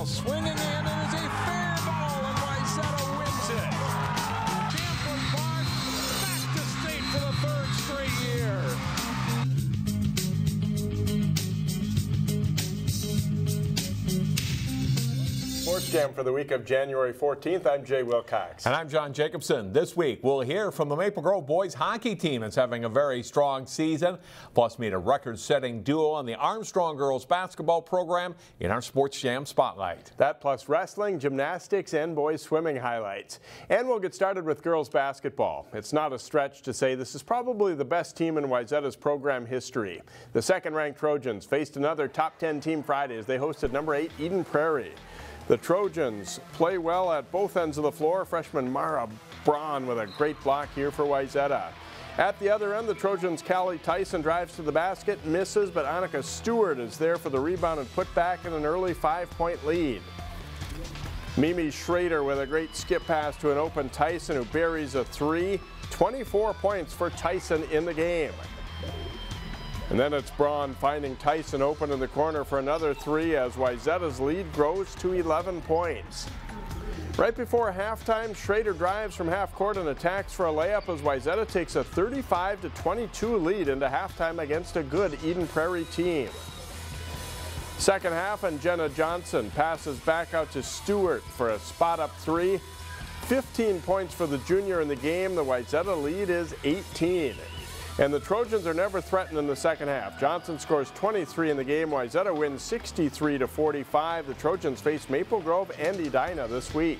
ball swinging in, and it's a fair ball, and Wayzata wins it. Tampa Park back to state for the third straight year. Sports Jam for the week of January 14th. I'm Jay Wilcox. And I'm John Jacobson. This week, we'll hear from the Maple Grove boys hockey team that's having a very strong season. Plus, meet a record-setting duo on the Armstrong girls basketball program in our Sports Jam Spotlight. That plus wrestling, gymnastics, and boys swimming highlights. And we'll get started with girls basketball. It's not a stretch to say this is probably the best team in Wayzata's program history. The second-ranked Trojans faced another top 10 team Friday as they hosted number 8 Eden Prairie. The Trojans play well at both ends of the floor. Freshman Mara Braun with a great block here for Wayzata. At the other end, the Trojans' Callie Tyson drives to the basket, misses, but Annika Stewart is there for the rebound and put back in an early 5-point lead. Mimi Schrader with a great skip pass to an open Tyson who buries a three. 24 points for Tyson in the game. And then it's Braun finding Tyson open in the corner for another three as Wayzata's lead grows to 11 points. Right before halftime, Schrader drives from half court and attacks for a layup as Wayzata takes a 35-22 lead into halftime against a good Eden Prairie team. Second half, and Jenna Johnson passes back out to Stewart for a spot-up three. 15 points for the junior in the game. The Wayzata lead is 18. And the Trojans are never threatened in the second half. Johnson scores 23 in the game. Wayzata wins 63-45. The Trojans face Maple Grove and Edina this week.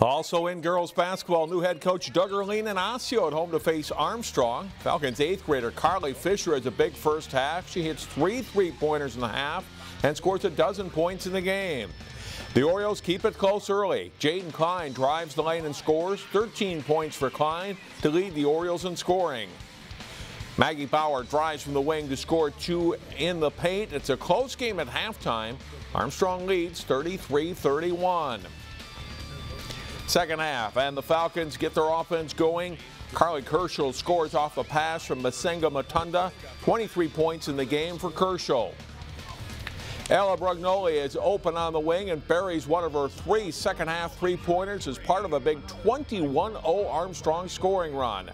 Also in girls basketball, new head coach Doug Erline and Osseo at home to face Armstrong. Falcons 8th grader Carly Fisher has a big first half. She hits 3 3-pointers in the half and scores a dozen points in the game. The Orioles keep it close early. Jaden Klein drives the lane and scores. 13 points for Klein to lead the Orioles in scoring. Maggie Bauer drives from the wing to score 2 in the paint. It's a close game at halftime. Armstrong leads 33-31. Second half, and the Falcons get their offense going. Carly Krsul scores off a pass from Masengo Mutanda. 23 points in the game for Krsul. Ella Brugnoli is open on the wing and buries one of her 3 second-half three-pointers as part of a big 21-0 Armstrong scoring run.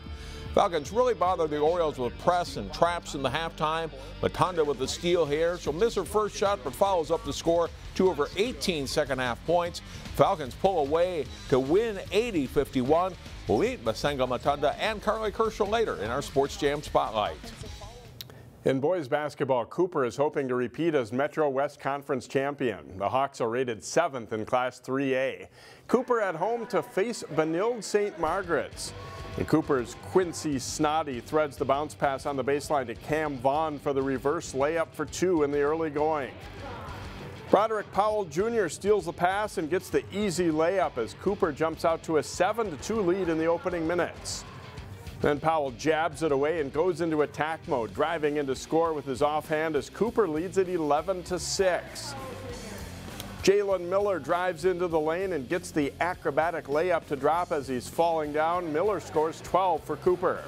Falcons really bother the Orioles with press and traps in the halftime. Mutanda with the steal here. She'll miss her first shot but follows up the score 2 of her 18 second-half points. Falcons pull away to win 80-51. We'll meet Masengo Mutanda and Carly Krsul later in our Sports Jam Spotlight. In boys basketball, Cooper is hoping to repeat as Metro West Conference champion. The Hawks are rated 7th in Class 3A. Cooper at home to face Benilde St. Margaret's. And Cooper's Quincy Snoddy threads the bounce pass on the baseline to Cam Vaughn for the reverse layup for 2 in the early going. Broderick Powell Jr. steals the pass and gets the easy layup as Cooper jumps out to a 7-2 lead in the opening minutes. Then Powell jabs it away and goes into attack mode, driving in to score with his offhand as Cooper leads at 11-6. Jalen Miller drives into the lane and gets the acrobatic layup to drop as he's falling down. Miller scores 12 for Cooper.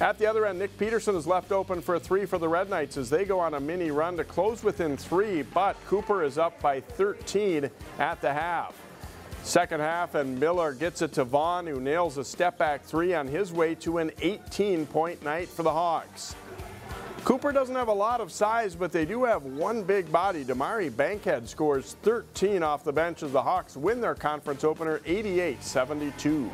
At the other end, Nick Peterson is left open for a 3 for the Red Knights as they go on a mini run to close within 3, but Cooper is up by 13 at the half. Second half, and Miller gets it to Vaughn, who nails a step-back 3 on his way to an 18-point night for the Hawks. Cooper doesn't have a lot of size, but they do have one big body. Damari Bankhead scores 13 off the bench as the Hawks win their conference opener 88-72.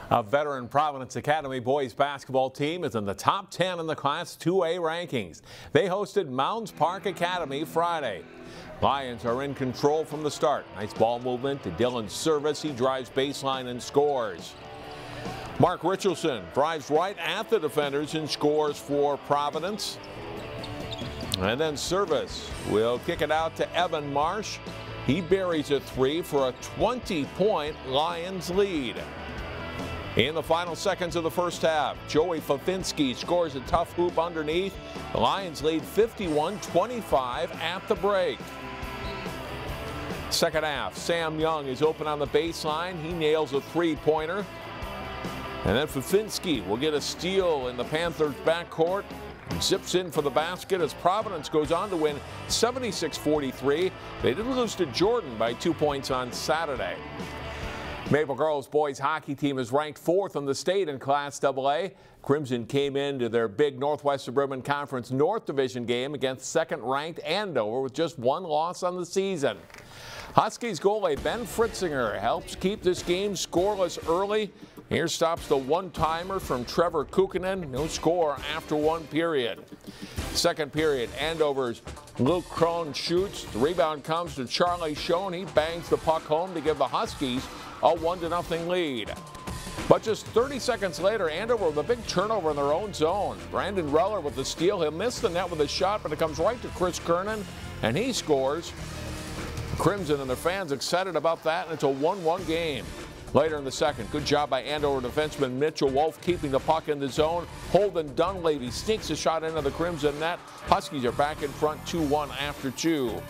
A veteran Providence Academy boys basketball team is in the top 10 in the Class 2A rankings. They hosted Mounds Park Academy Friday. Lions are in control from the start. Nice ball movement to Dylan's service. He drives baseline and scores. Mark Richardson drives right at the defenders and scores for Providence. And then service will kick it out to Evan Marsh. He buries a 3 for a 20-point Lions lead. In the final seconds of the first half, Joey Fafinski scores a tough hoop underneath. The Lions lead 51-25 at the break. Second half, Sam Young is open on the baseline. He nails a 3-pointer. And then Fafinski will get a steal in the Panthers' backcourt. and zips in for the basket as Providence goes on to win 76-43. They did lose to Jordan by 2 points on Saturday. Maple Girls boys hockey team is ranked 4th in the state in Class AA. Crimson came into their big Northwest Suburban Conference North Division game against second-ranked Andover with just 1 loss on the season. Huskies goalie Ben Fritzinger helps keep this game scoreless early. Here stops the one-timer from Trevor Kukkonen. No score after 1 period. Second period, Andover's Luke Crone shoots. The rebound comes to Charlie Schoen. He bangs the puck home to give the Huskies a 1-0 lead. But just 30 seconds later, Andover with a big turnover in their own zone. Brandon Reller with the steal. He'll miss the net with a shot, but it comes right to Chris Kernan, and he scores. Crimson and their fans excited about that, and it's a 1-1 game. Later in the second, good job by Andover defenseman Mitchell Wolf keeping the puck in the zone. Holden Dunleavy sneaks a shot into the Crimson net. Huskies are back in front 2-1 after 2.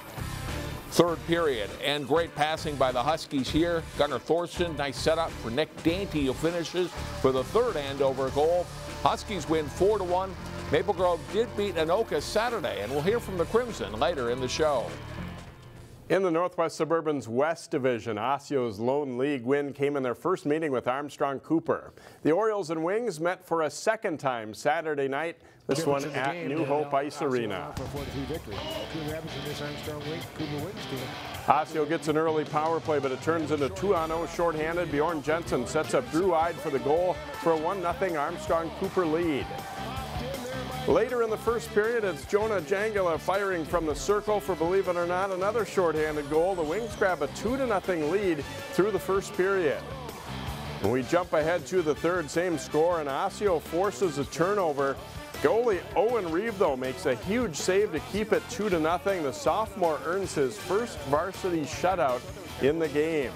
Third period, and great passing by the Huskies here. Gunnar Thorsten, nice setup for Nick Dainty, who finishes for the third Andover goal. Huskies win 4-1. Maple Grove did beat Anoka Saturday, and we'll hear from the Crimson later in the show. In the Northwest Suburban's West Division, Osseo's lone league win came in their first meeting with Armstrong Cooper. The Orioles and Wings met for a second time Saturday night, this one at New Hope Ice Arena. Osseo gets an early power play, but it turns into 2-0 shorthanded. Bjorn Jensen sets up Drew Ide for the goal for a 1-0 Armstrong Cooper lead. Later in the first period, it's Jonah Jangala firing from the circle for, believe it or not, another shorthanded goal. The Wings grab a 2-0 lead through the first period. When we jump ahead to the third, same score, and Osseo forces a turnover. Goalie Owen Reeve, though, makes a huge save to keep it 2-0. The sophomore earns his first varsity shutout in the game.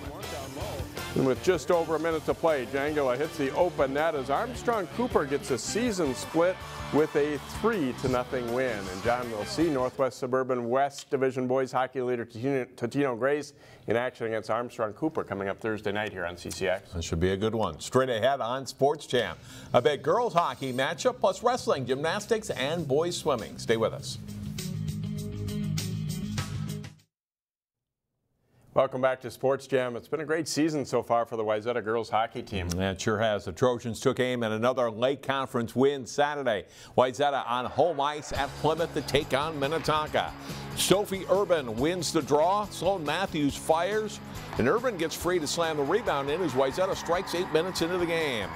And with just over a minute to play, Jangala hits the open net as Armstrong Cooper gets a season split with a 3-0 win. And John, will see Northwest Suburban West Division boys hockey leader Totino Grace in action against Armstrong Cooper coming up Thursday night here on CCX. This should be a good one. Straight ahead on Sports Jam, a big girls hockey matchup plus wrestling, gymnastics, and boys swimming. Stay with us. Welcome back to Sports Jam. It's been a great season so far for the Wayzata girls hockey team. That sure has. The Trojans took aim at another Lake Conference win Saturday. Wayzata on home ice at Plymouth to take on Minnetonka. Sophie Urban wins the draw. Sloan Matthews fires, and Urban gets free to slam the rebound in as Wayzata strikes 8 minutes into the game.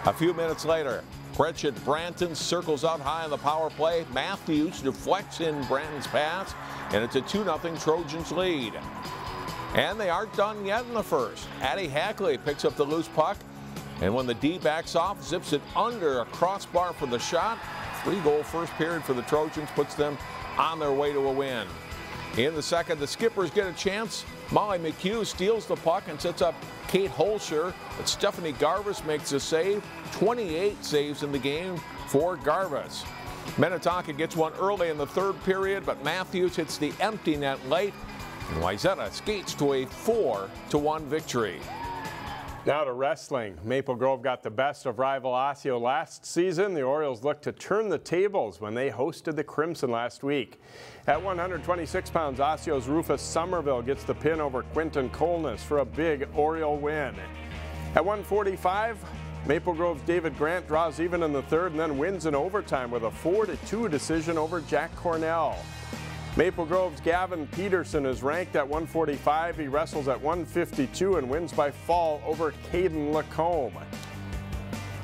A few minutes later, Gretchen Branton circles out high on the power play. Matthews deflects in Branton's pass, and it's a 2-0 Trojans lead. And they aren't done yet in the first. Addie Hackley picks up the loose puck, and when the D backs off, zips it under a crossbar for the shot. 3-goal first period for the Trojans puts them on their way to a win. In the second, the Skippers get a chance. Molly McHugh steals the puck and sets up Kate Holscher, but Stephanie Garvis makes a save. 28 saves in the game for Garvis. Minnetonka gets one early in the third period, but Matthews hits the empty net late. And Wayzata skates to a 4-1 victory. Now to wrestling. Maple Grove got the best of rival Osseo last season. The Orioles look to turn the tables when they hosted the Crimson last week. At 126 pounds, Osseo's Rufus Somerville gets the pin over Quinton Colness for a big Oriole win. At 145, Maple Grove's David Grant draws even in the third and then wins in overtime with a 4-2 decision over Jack Cornell. Maple Grove's Gavin Peterson is ranked at 145. He wrestles at 152 and wins by fall over Caden Lacombe.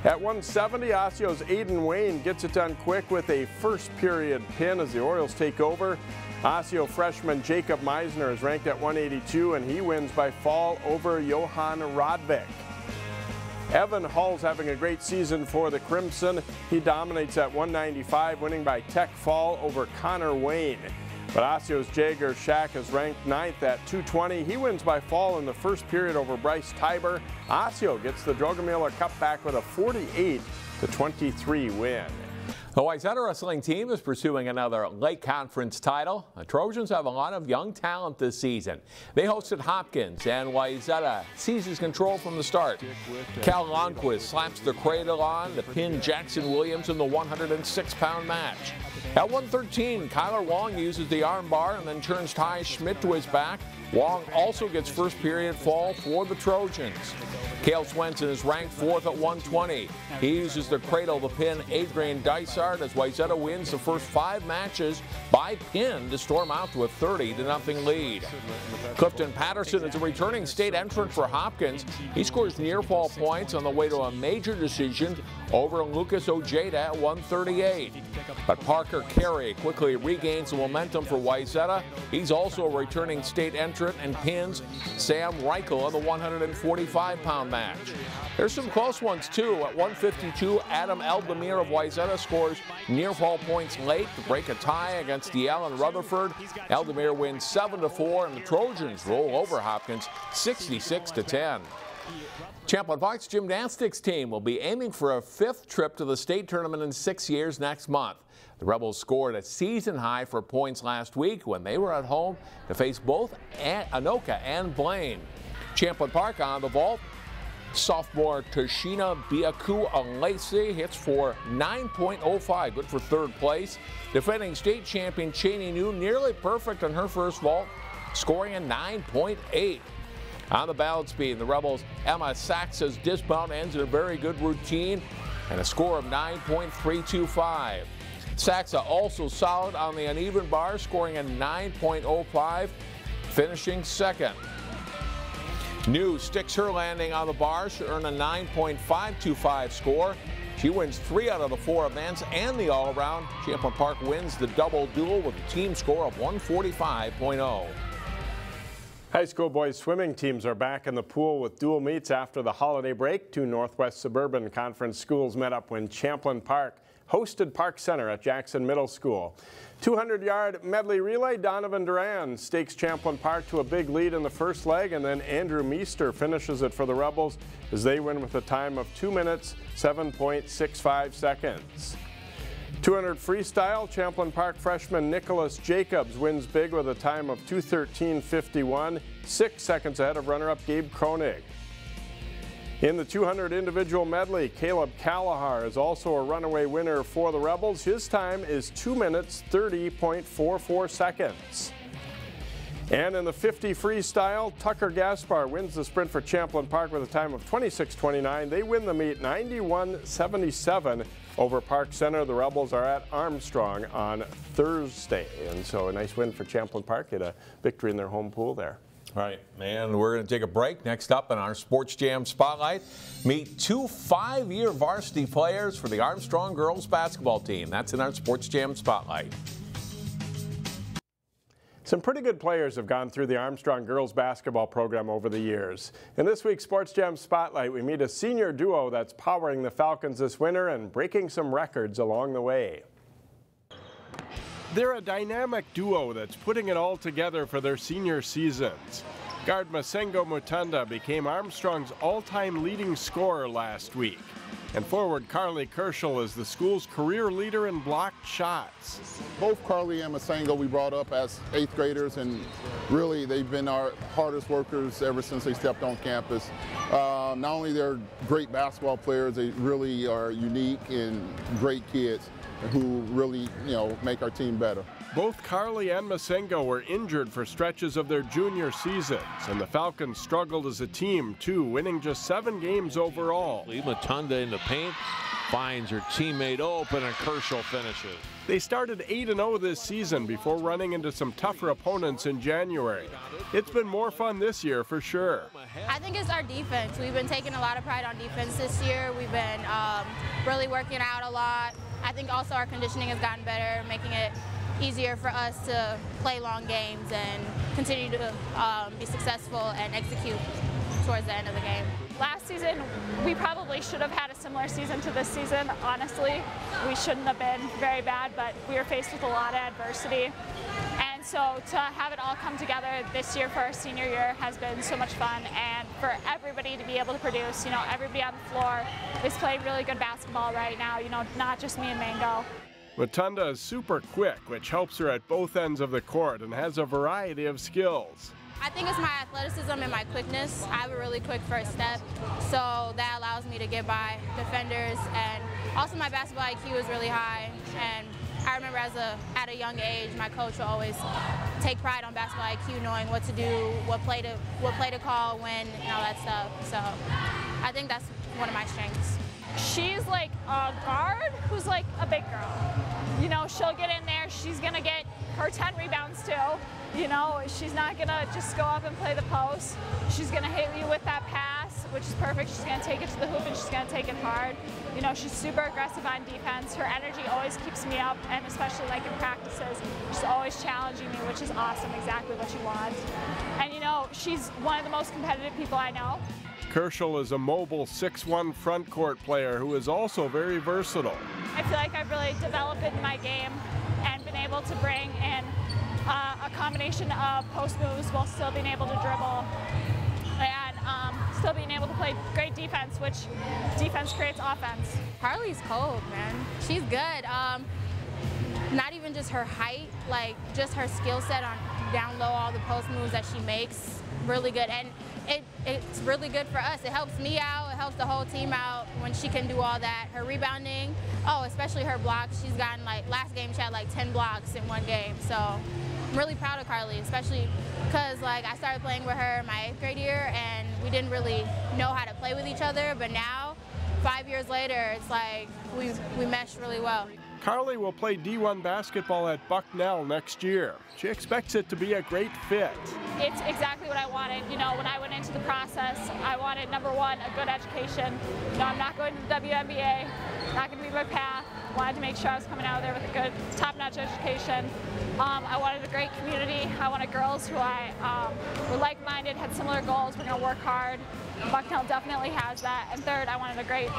At 170, Osseo's Aiden Wayne gets it done quick with a first period pin as the Orioles take over. Osseo freshman Jacob Meisner is ranked at 182 and he wins by fall over Johan Rodvik. Evan Hull's having a great season for the Crimson. He dominates at 195, winning by tech fall over Connor Wayne. But Osseo's Jagger Shack is ranked 9th at 220. He wins by fall in the first period over Bryce Tiber. Osseo gets the Drogamila Cup back with a 48-23 win. The Wayzata wrestling team is pursuing another Lake Conference title. The Trojans have a lot of young talent this season. They hosted Hopkins, and Wayzata seizes control from the start. Cal Lundquist slaps the cradle on to pin Jackson Williams in the 106-pound match. At 113, Kyler Wong uses the arm bar and then turns Ty Schmidt to his back. Wong also gets first period fall for the Trojans. Cale Swenson is ranked fourth at 120. He uses the cradle to pin Adrian Dysart as Wayzata wins the first 5 matches by pin to storm out to a 30-0 lead. Clifton Patterson is a returning state entrant for Hopkins. He scores near fall points on the way to a major decision over Lucas Ojeda at 138. But Parker Carey quickly regains the momentum for Wayzata. He's also a returning state entrant and pins Sam Reichel in the 145-pound match. There's some close ones too. At 152, Adam Eldemir of Wayzata scores near fall points late to break a tie against DL and Rutherford. Eldemir wins 7-4, and the Trojans roll over Hopkins 66-10. Champlain Park's gymnastics team will be aiming for a 5th trip to the state tournament in 6 years next month. The Rebels scored a season high for points last week when they were at home to face both Anoka and Blaine. Champlain Park on the vault. Sophomore Tashina Biaku Alesi hits for 9.05, good for 3rd place. Defending state champion Cheney New nearly perfect on her first vault, scoring a 9.8. On the balance beam, the Rebels' Emma Sax's dismount ends in a very good routine and a score of 9.325. Saxa also solid on the uneven bar, scoring a 9.05, finishing 2nd. New sticks her landing on the bar. She earned a 9.525 score. She wins 3 out of the 4 events and the all-around. Champlain Park wins the double duel with a team score of 145.0. High school boys swimming teams are back in the pool with dual meets after the holiday break. 2 Northwest Suburban Conference schools met up when Champlain Park hosted Park Center at Jackson Middle School. 200-yard medley relay, Donovan Duran stakes Champlain Park to a big lead in the first leg, and then Andrew Meester finishes it for the Rebels as they win with a time of 2 minutes, 7.65 seconds. 200 freestyle, Champlain Park freshman Nicholas Jacobs wins big with a time of 2:13.51, 6 seconds ahead of runner-up Gabe Kronig. In the 200 individual medley, Caleb Kalahar is also a runaway winner for the Rebels. His time is 2 minutes, 30.44 seconds. And in the 50 freestyle, Tucker Gaspar wins the sprint for Champlain Park with a time of 26.29. They win the meet 91.77 over Park Center. The Rebels are at Armstrong on Thursday. And so a nice win for Champlain Park. Get a victory in their home pool there. All right, and we're going to take a break. Next up in our Sports Jam Spotlight, meet 2 5-year varsity players for the Armstrong girls basketball team. That's in our Sports Jam Spotlight. Some pretty good players have gone through the Armstrong girls basketball program over the years. In this week's Sports Jam Spotlight, we meet a senior duo that's powering the Falcons this winter and breaking some records along the way. They're a dynamic duo that's putting it all together for their senior seasons. Guard Masengo Mutanda became Armstrong's all-time leading scorer last week. And forward Carly Krsul is the school's career leader in blocked shots. Both Carly and Masengo we brought up as 8th graders, and really they've been our hardest workers ever since they stepped on campus. Not only they're great basketball players, they really are unique and great kids who really, make our team better. Both Carly and Masengo were injured for stretches of their junior seasons, and the Falcons struggled as a team, too, winning just 7 games overall. Mutanda in the paint, finds her teammate open, and Krsul finishes. They started 8-0 this season before running into some tougher opponents in January. It's been more fun this year for sure. I think it's our defense. We've been taking a lot of pride on defense this year. We've been really working out a lot. I think also our conditioning has gotten better, making it easier for us to play long games and continue to be successful and execute towards the end of the game. Last season, we probably should have had a similar season to this season, honestly. We shouldn't have been very bad, but we were faced with a lot of adversity. And so to have it all come together this year for our senior year has been so much fun, and for everybody to be able to produce, you know, everybody on the floor is playing really good basketball right now, you know, not just me and Mango. Mutanda is super quick, which helps her at both ends of the court and has a variety of skills. I think it's my athleticism and my quickness. I have a really quick first step, so that allows me to get by defenders, and also my basketball IQ is really high. And I remember at a young age, my coach would always take pride on basketball IQ, knowing what to do, what play to call, when, and all that stuff. So I think that's one of my strengths. She's like a guard who's like a big girl. You know, she'll get in there, she's gonna get her 10 rebounds too. You know, she's not gonna just go up and play the post. She's gonna hit you with that pass, which is perfect. She's gonna take it to the hoop and she's gonna take it hard. You know, she's super aggressive on defense. Her energy always keeps me up, and especially like in practices, she's always challenging me, which is awesome, exactly what you want. And you know, she's one of the most competitive people I know. Krsul is a mobile 6'1" front court player who is also very versatile. I feel like I've really developed in my game and been able to bring in a combination of post moves while still being able to dribble and still being able to play great defense, which defense creates offense. Harley's cold, man. She's good. Not even just her height, like just her skill set on down low, all the post moves that she makes, really good. And it's really good for us. It helps me out, it helps the whole team out when she can do all that. Her rebounding, oh, especially her blocks. She's gotten, like, last game she had like 10 blocks in one game. So I'm really proud of Carly, especially because like I started playing with her in my 8th grade year and we didn't really know how to play with each other, but now, 5 years later, it's like we mesh really well. Carly will play D1 basketball at Bucknell next year. She expects it to be a great fit. It's exactly what I wanted. You know, when I went into the process, I wanted, number one, a good education. You know, I'm not going to the WNBA, not going to be my path. Wanted to make sure I was coming out of there with a good, top-notch education. I wanted a great community. I wanted girls who were like-minded, had similar goals, were going to work hard. Bucknell definitely has that. And third, I wanted a great,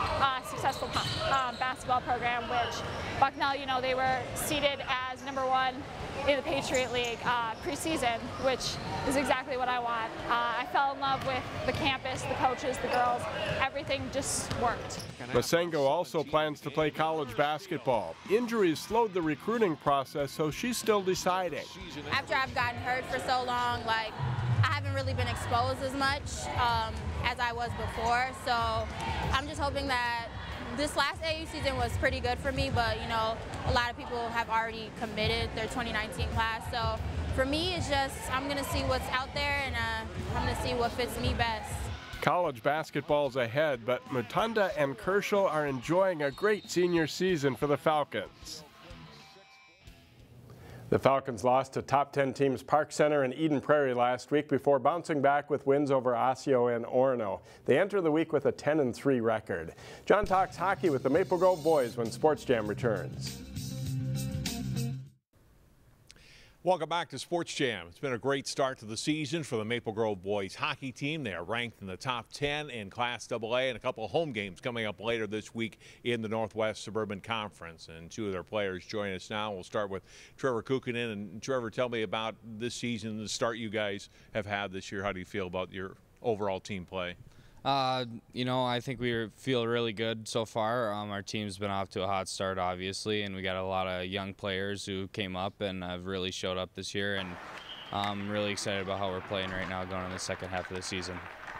successful basketball program, which Bucknell, you know, they were seeded as #1 in the Patriot League preseason, which is exactly what I want. I fell in love with the campus, the coaches, the girls. Everything just worked. Masengo also plans to play college basketball. Injuries slowed the recruiting process, so she's still deciding. After I've gotten hurt for so long, like, I haven't really been exposed as much as I was before, so I'm just hoping that this last AU season was pretty good for me, but you know, a lot of people have already committed their 2019 class, so for me it's just, I'm gonna see what's out there and I'm gonna see what fits me best. College basketball's ahead, but Mutanda and Krsul are enjoying a great senior season for the Falcons. The Falcons lost to top 10 teams Park Center and Eden Prairie last week before bouncing back with wins over Osseo and Orono. They enter the week with a 10-3 record. John talks hockey with the Maple Grove boys when Sports Jam returns. Welcome back to Sports Jam. It's been a great start to the season for the Maple Grove boys hockey team. They are ranked in the top 10 in Class AA, and a couple of home games coming up later this week in the Northwest Suburban Conference. And two of their players join us now. We'll start with Trevor Kukkonen. And Trevor, tell me about this season, the start you guys have had this year. How do you feel about your overall team play? You know, I think we feel really good so far. Our team's been off to a hot start, obviously, and we got a lot of young players who came up and have really showed up this year, and I'm really excited about how we're playing right now going in the second half of the season.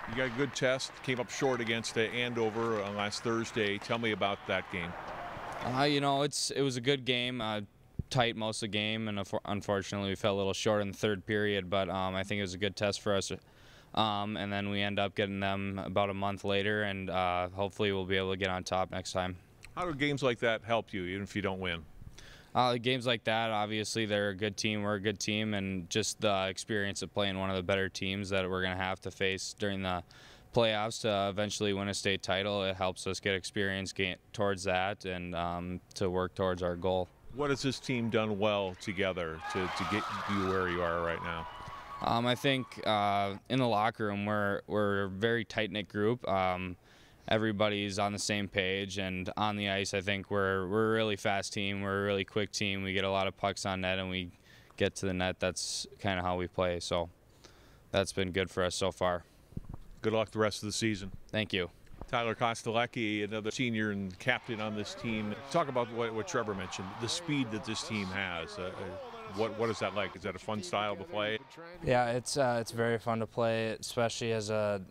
You got a good test, came up short against Andover last Thursday. Tell me about that game. You know, it was a good game, tight most of the game, and unfortunately we fell a little short in the third period, but I think it was a good test for us. And then we end up getting them about a month later, and hopefully we'll be able to get on top next time. How do games like that help you, even if you don't win? Games like that, obviously they're a good team, we're a good team, and just the experience of playing one of the better teams that we're going to have to face during the playoffs to eventually win a state title, it helps us get experience towards that and to work towards our goal. What has this team done well together to get you where you are right now? I think in the locker room we're a very tight-knit group. Everybody's on the same page, and on the ice I think we're a really fast team. We're a really quick team. We get a lot of pucks on net and we get to the net. That's kind of how we play. So that's been good for us so far. Good luck the rest of the season. Thank you. Tyler Kostelecky, another senior and captain on this team. Talk about what Trevor mentioned, the speed that this team has. What is that like? Is that a fun style to play? Yeah, it's very fun to play, especially as a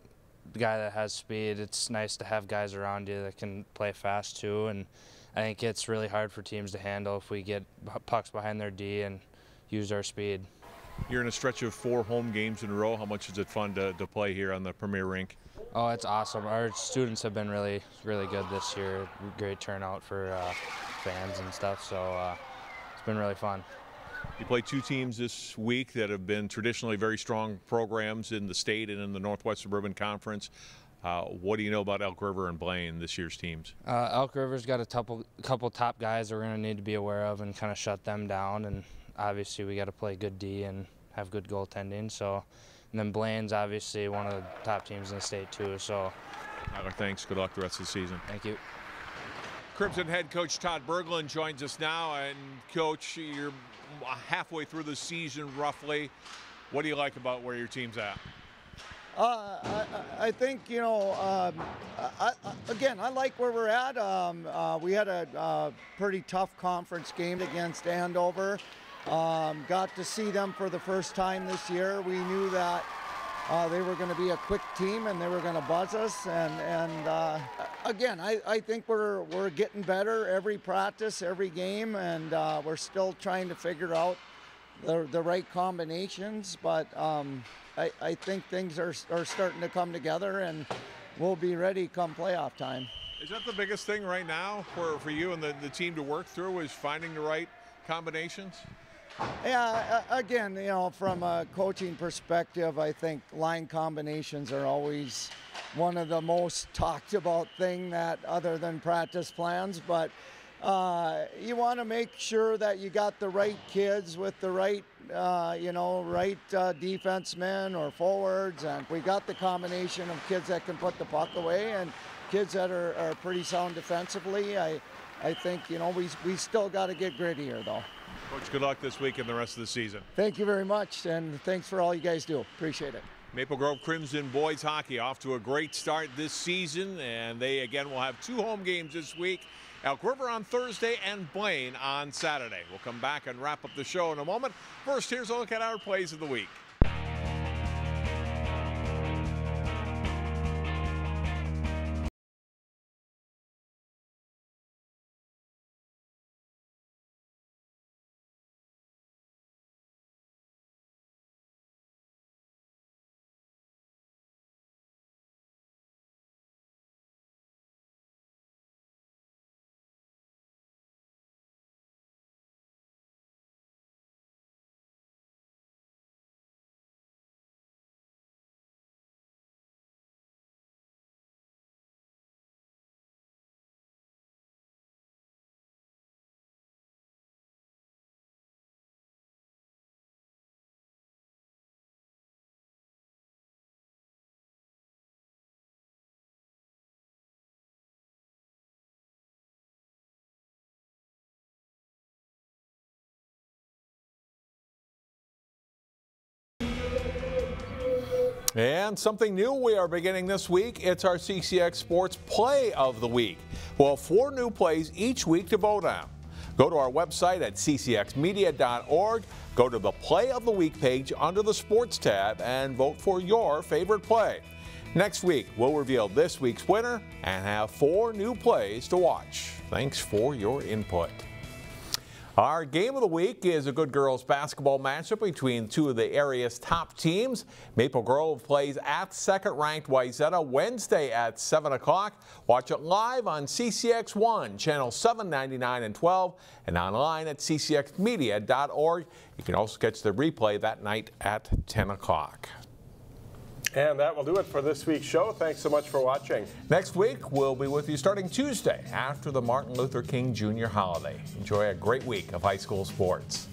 guy that has speed. It's nice to have guys around you that can play fast too, and I think it's really hard for teams to handle if we get pucks behind their D and use our speed. You're in a stretch of 4 home games in a row. How much is it fun to play here on the Premier Rink? Oh, it's awesome. Our students have been really good this year. Great turnout for fans and stuff, so it's been really fun. You play 2 teams this week that have been traditionally very strong programs in the state and in the Northwest Suburban Conference. What do you know about Elk River and Blaine, this year's teams? Elk River's got a couple top guys that we're going to need to be aware of and kind of shut them down, and obviously we got to play good D and have good goaltending. So, and then Blaine's obviously one of the top teams in the state too. So, Tyler, thanks. Good luck the rest of the season. Thank you. Crimson head coach Todd Bergland joins us now, and Coach, you're halfway through the season roughly. What do you like about where your team's at? I think, you know, again, I like where we're at. We had a pretty tough conference game against Andover. Got to see them for the first time this year. We knew that they were going to be a quick team and they were going to buzz us. And again, I think we're getting better every practice, every game, and we're still trying to figure out the right combinations. But I think things are starting to come together, and we'll be ready come playoff time. Is that the biggest thing right now for you and the team to work through, is finding the right combinations? Yeah, again, you know, from a coaching perspective, I think line combinations are always one of the most talked about thing, that other than practice plans. But you want to make sure that you got the right kids with the right, right defensemen or forwards, and we got the combination of kids that can put the puck away and kids that are pretty sound defensively. I think, you know, we still got to get grittier though. Coach, good luck this week and the rest of the season. Thank you very much, and thanks for all you guys do. Appreciate it. Maple Grove Crimson boys hockey off to a great start this season, and they again will have 2 home games this week. Elk River on Thursday and Blaine on Saturday. We'll come back and wrap up the show in a moment. First, here's a look at our plays of the week. And something new we are beginning this week, it's our CCX Sports Play of the Week. We'll have 4 new plays each week to vote on. Go to our website at ccxmedia.org, go to the Play of the Week page under the Sports tab, and vote for your favorite play. Next week, we'll reveal this week's winner and have 4 new plays to watch. Thanks for your input. Our game of the week is a good girls basketball matchup between 2 of the area's top teams. Maple Grove plays at second-ranked Wayzata Wednesday at 7 o'clock. Watch it live on CCX1, channel 799 and 12, and online at ccxmedia.org. You can also catch the replay that night at 10 o'clock. And that will do it for this week's show. Thanks so much for watching. Next week, we'll be with you starting Tuesday after the Martin Luther King Jr. holiday. Enjoy a great week of high school sports.